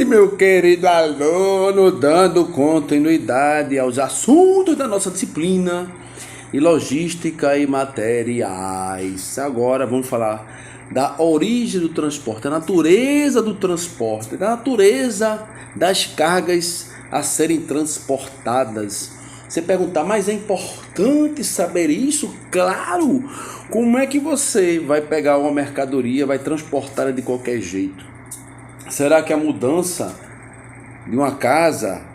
meu querido aluno, dando continuidade aos assuntos da nossa disciplina de logística e materiais. Agora vamos falar da origem do transporte, a natureza do transporte, da natureza das cargas a serem transportadas. Você perguntar, mas é importante saber isso? Claro! Como é que você vai pegar uma mercadoria, vai transportá-la de qualquer jeito? Será que a mudança de uma casa,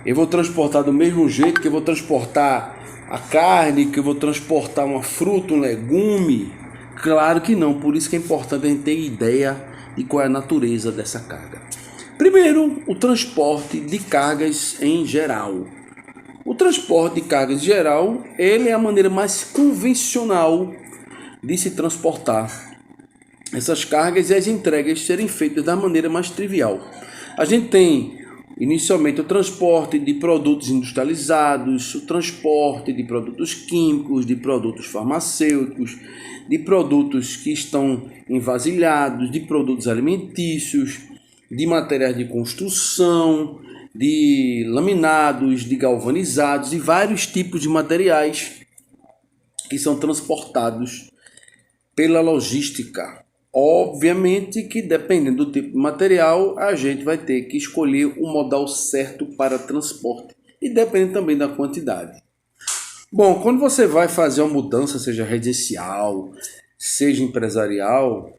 eu vou transportar do mesmo jeito que eu vou transportar a carne, que eu vou transportar uma fruta, um legume? Claro que não, por isso que é importante a gente ter ideia de qual é a natureza dessa carga. Primeiro, o transporte de cargas em geral. O transporte de cargas em geral, ele é a maneira mais convencional de se transportar essas cargas e as entregas serem feitas da maneira mais trivial. A gente tem inicialmente o transporte de produtos industrializados, o transporte de produtos químicos, de produtos farmacêuticos, de produtos que estão envasilhados, de produtos alimentícios, de materiais de construção, de laminados, de galvanizados e vários tipos de materiais que são transportados pela logística. Obviamente que dependendo do tipo de material, a gente vai ter que escolher o modal certo para transporte e depende também da quantidade. Bom, quando você vai fazer uma mudança, seja residencial, seja empresarial,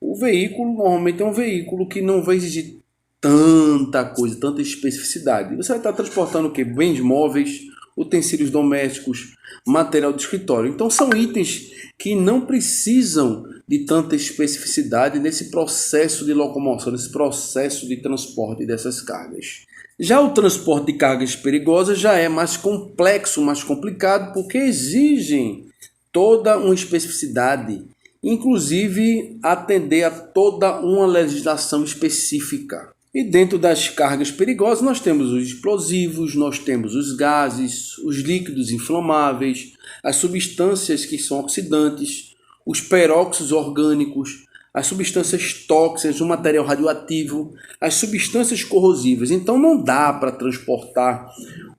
o veículo normalmente é um veículo que não vai exigir tanta coisa, tanta especificidade. Você vai estar transportando o quê? Bens móveis, utensílios domésticos, material de escritório. Então são itens que não precisam de tanta especificidade nesse processo de locomoção, nesse processo de transporte dessas cargas. Já o transporte de cargas perigosas já é mais complexo, mais complicado, porque exigem toda uma especificidade, inclusive atender a toda uma legislação específica. E dentro das cargas perigosas nós temos os explosivos, nós temos os gases, os líquidos inflamáveis, as substâncias que são oxidantes, os peróxidos orgânicos, as substâncias tóxicas, o material radioativo, as substâncias corrosivas. Então não dá para transportar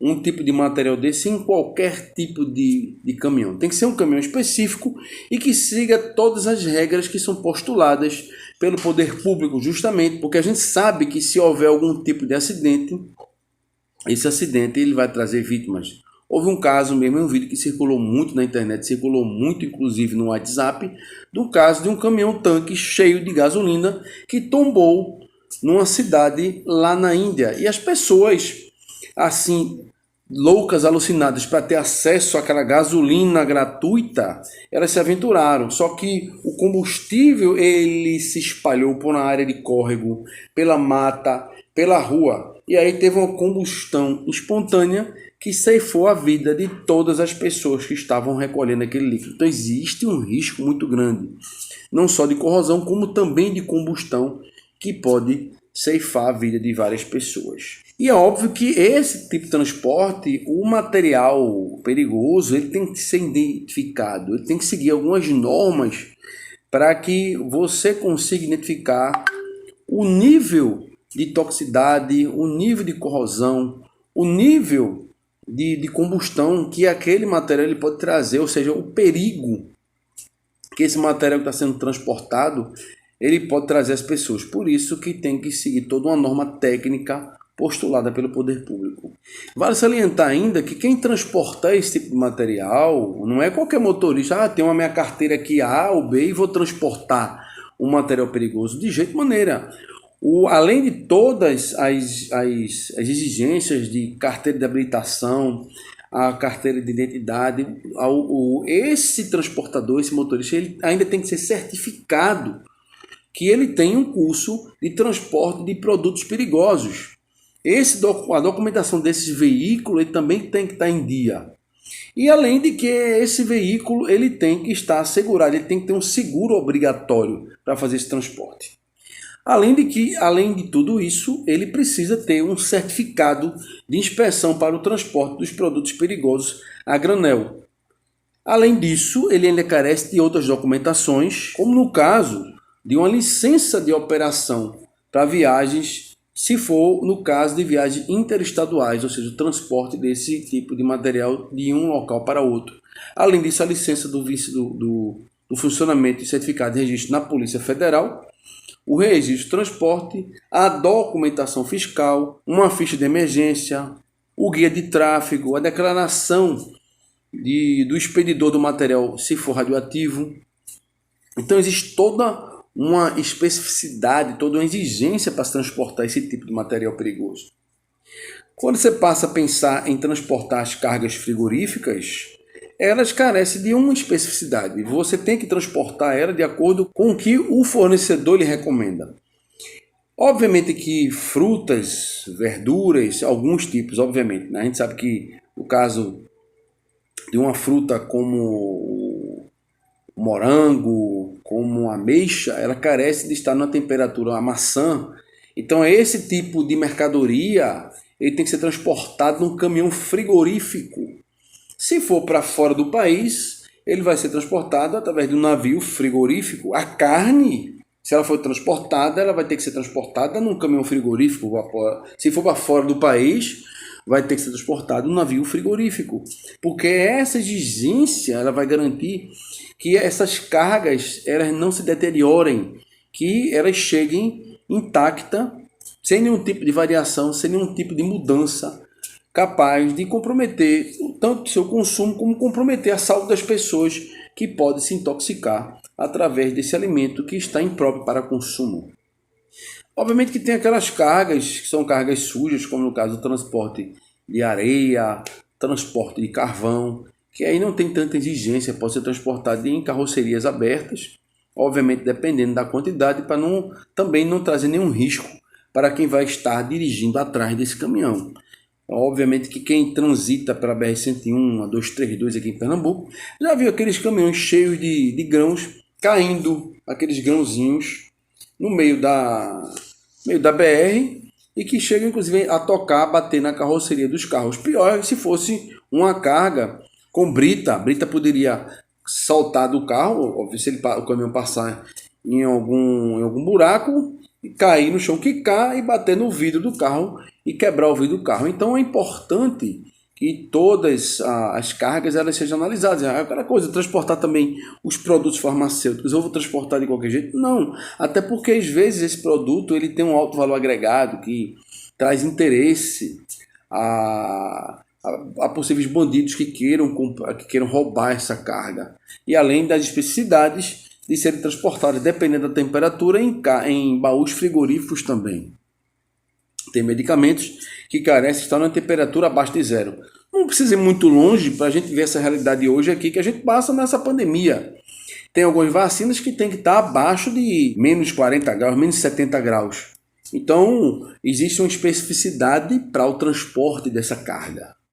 um tipo de material desse em qualquer tipo de caminhão. Tem que ser um caminhão específico e que siga todas as regras que são postuladas pelo poder público, justamente porque a gente sabe que se houver algum tipo de acidente, esse acidente ele vai trazer vítimas. Houve um caso mesmo, um vídeo que circulou muito na internet, circulou muito inclusive no WhatsApp, do caso de um caminhão-tanque cheio de gasolina que tombou numa cidade lá na Índia. E as pessoas, assim, loucas, alucinadas para ter acesso àquela gasolina gratuita, elas se aventuraram. Só que o combustível ele se espalhou por uma área de córrego, pela mata, pela rua. E aí teve uma combustão espontânea que ceifou a vida de todas as pessoas que estavam recolhendo aquele líquido. Então existe um risco muito grande, não só de corrosão, como também de combustão, que pode ceifar a vida de várias pessoas. E é óbvio que esse tipo de transporte, o material perigoso, ele tem que ser identificado, ele tem que seguir algumas normas para que você consiga identificar o nível de toxicidade, o nível de corrosão, o nível de combustão que aquele material ele pode trazer, ou seja, o perigo que esse material que está sendo transportado ele pode trazer às pessoas. Por isso que tem que seguir toda uma norma técnica postulada pelo poder público. Vale salientar ainda que quem transporta esse tipo de material não é qualquer motorista, tem uma minha carteira aqui A ou B e vou transportar um material perigoso. De jeito maneira. Além de todas as exigências de carteira de habilitação, a carteira de identidade, esse transportador, esse motorista, ele ainda tem que ser certificado que ele tem um curso de transporte de produtos perigosos. A documentação desses veículos ele também tem que estar em dia. E além de que esse veículo ele tem que estar assegurado, ele tem que ter um seguro obrigatório para fazer esse transporte. Além de tudo isso, ele precisa ter um certificado de inspeção para o transporte dos produtos perigosos a granel. Além disso, ele ainda carece de outras documentações, como no caso de uma licença de operação para viagens se for no caso de viagens interestaduais, ou seja, o transporte desse tipo de material de um local para outro. Além disso, a licença do funcionamento e certificado de registro na Polícia Federal, o registro de transporte, a documentação fiscal, uma ficha de emergência, o guia de tráfego, a declaração do expedidor do material se for radioativo. Então existe toda uma especificidade, toda uma exigência para se transportar esse tipo de material perigoso. Quando você passa a pensar em transportar as cargas frigoríficas, elas carecem de uma especificidade. Você tem que transportar ela de acordo com o que o fornecedor lhe recomenda. Obviamente que frutas, verduras, alguns tipos, obviamente, né? A gente sabe que no caso de uma fruta como o morango, como a ameixa, ela carece de estar numa temperatura, a maçã. Então esse tipo de mercadoria ele tem que ser transportado num caminhão frigorífico. Se for para fora do país, ele vai ser transportado através de um navio frigorífico. A carne, se ela for transportada, ela vai ter que ser transportada num caminhão frigorífico. Se for para fora do país, vai ter que ser transportado num navio frigorífico. Porque essa exigência ela vai garantir que essas cargas elas não se deteriorem, que elas cheguem intactas, sem nenhum tipo de variação, sem nenhum tipo de mudança, capaz de comprometer tanto o seu consumo como comprometer a saúde das pessoas que podem se intoxicar através desse alimento que está impróprio para consumo. Obviamente que tem aquelas cargas que são cargas sujas, como no caso do transporte de areia, transporte de carvão, que aí não tem tanta exigência, pode ser transportado em carrocerias abertas, obviamente dependendo da quantidade, para também não trazer nenhum risco para quem vai estar dirigindo atrás desse caminhão. Obviamente que quem transita pela BR-101, a 232 aqui em Pernambuco, já viu aqueles caminhões cheios de grãos caindo, aqueles grãozinhos no meio da BR e que chegam inclusive a tocar, a bater na carroceria dos carros. Pior é se fosse uma carga com brita. A brita poderia saltar do carro, se o caminhão passar em algum buraco, e cair no chão, quicar e bater no vidro do carro e quebrar o vidro do carro. Então é importante que todas as cargas elas sejam analisadas. Aquela coisa, transportar também os produtos farmacêuticos, eu vou transportar de qualquer jeito? Não, até porque às vezes esse produto ele tem um alto valor agregado que traz interesse a possíveis bandidos que queiram roubar essa carga. E além das especificidades de serem transportados, dependendo da temperatura, em baús frigoríficos também. Tem medicamentos que carecem de estar na temperatura abaixo de zero. Não precisa ir muito longe para a gente ver essa realidade hoje aqui que a gente passa nessa pandemia. Tem algumas vacinas que tem que estar abaixo de menos 40 graus, menos 70 graus. Então, existe uma especificidade para o transporte dessa carga.